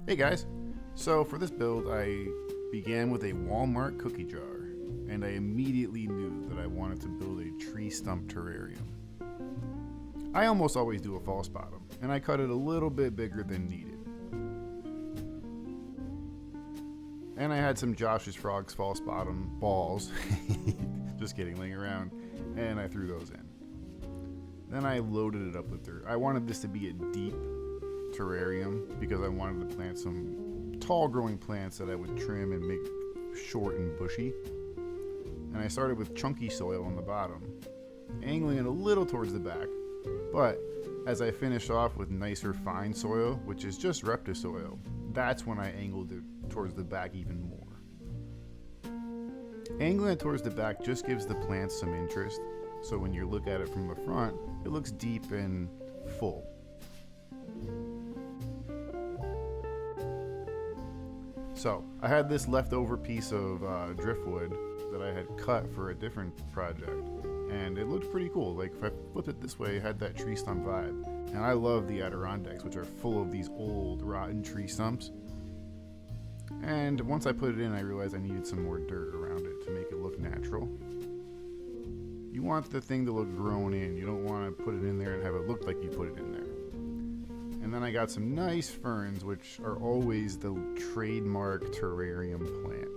Hey guys! So for this build I began with a Walmart cookie jar, and I immediately knew that I wanted to build a tree stump terrarium. I almost always do a false bottom, and I cut it a little bit bigger than needed. And I had some Josh's Frogs false bottom balls, just kidding, laying around, and I threw those in. Then I loaded it up with dirt. I wanted this to be a deep terrarium because I wanted to plant some tall growing plants that I would trim and make short and bushy. And I started with chunky soil on the bottom, angling it a little towards the back, but as I finished off with nicer fine soil, which is just Reptisoil, that's when I angled it towards the back even more. Angling it towards the back just gives the plants some interest, so when you look at it from the front, it looks deep and full. So I had this leftover piece of driftwood that I had cut for a different project, and it looked pretty cool. Like if I flipped it this way, it had that tree stump vibe. And I love the Adirondacks, which are full of these old rotten tree stumps. And once I put it in, I realized I needed some more dirt around it to make it look natural. You want the thing to look grown in. You don't want to put it in there and have it look like you put it in there. And then I got some nice ferns, which are always the trademark terrarium plant.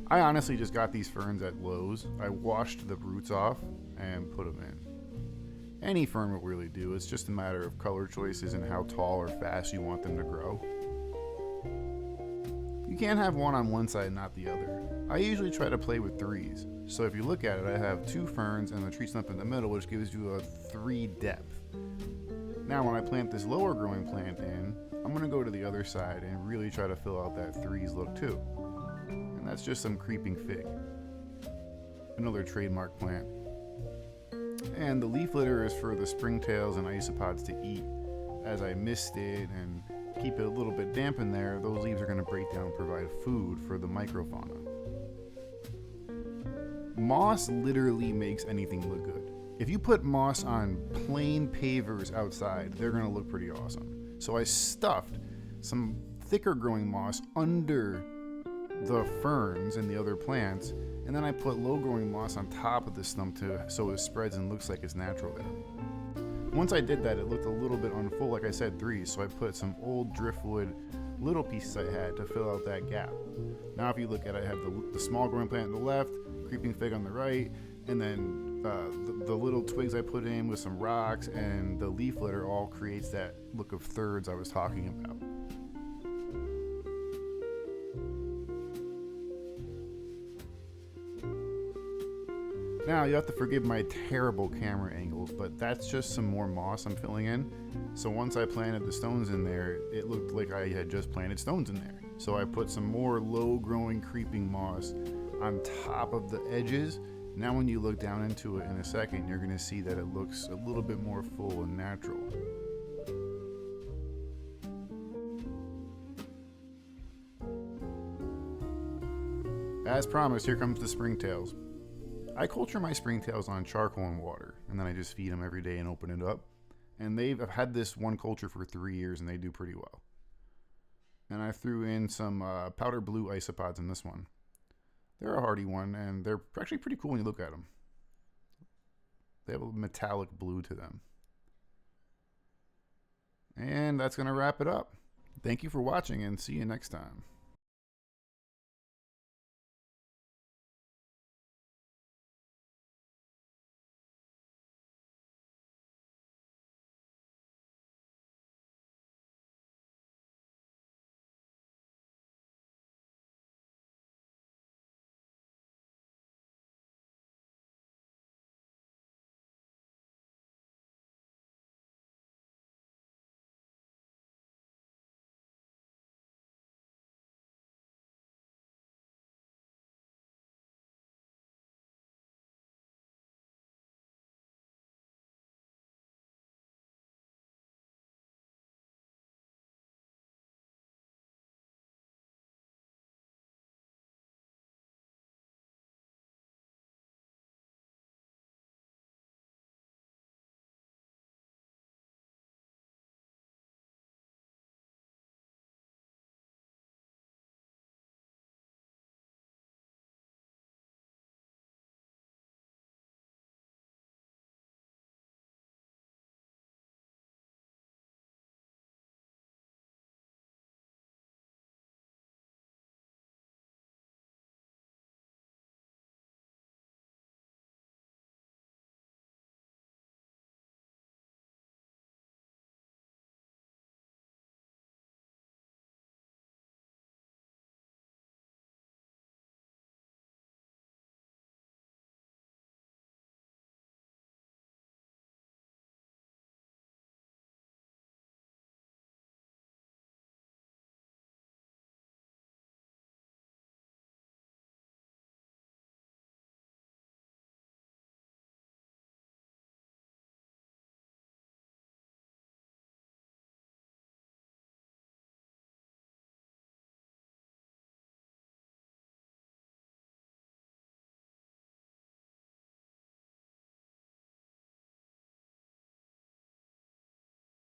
I honestly just got these ferns at Lowe's. I washed the roots off and put them in. Any fern will really do. It's just a matter of color choices and how tall or fast you want them to grow. You can't have one on one side and not the other. I usually try to play with threes. So if you look at it, I have two ferns and a tree stump in the middle, which gives you a 3 depth. Now when I plant this lower growing plant in, I'm going to go to the other side and really try to fill out that 3s look too. And that's just some creeping fig. Another trademark plant. And the leaf litter is for the springtails and isopods to eat. As I mist it and keep it a little bit damp in there, those leaves are going to break down and provide food for the microfauna. Moss literally makes anything look good. If you put moss on plain pavers outside, they're going to look pretty awesome. So I stuffed some thicker growing moss under the ferns and the other plants, and then I put low growing moss on top of the stump so it spreads and looks like it's natural there. Once I did that, it looked a little bit unfull, like I said, 3s, so I put some old driftwood little pieces I had to fill out that gap. Now if you look at it, I have the small growing plant on the left, creeping fig on the right, and then the little twigs I put in with some rocks and the leaf litter all creates that look of thirds I was talking about. Now you have to forgive my terrible camera angles, but that's just some more moss I'm filling in. So once I planted the stones in there, it looked like I had just planted stones in there. So I put some more low growing creeping moss on top of the edges. Now when you look down into it in a second, you're going to see that it looks a little bit more full and natural. As promised, here comes the springtails. I culture my springtails on charcoal and water, and then I just feed them every day and open it up. And I've had this one culture for 3 years, and they do pretty well. And I threw in some powder blue isopods in this one. They're a hardy one, and they're actually pretty cool when you look at them. They have a metallic blue to them. And that's going to wrap it up. Thank you for watching, and see you next time.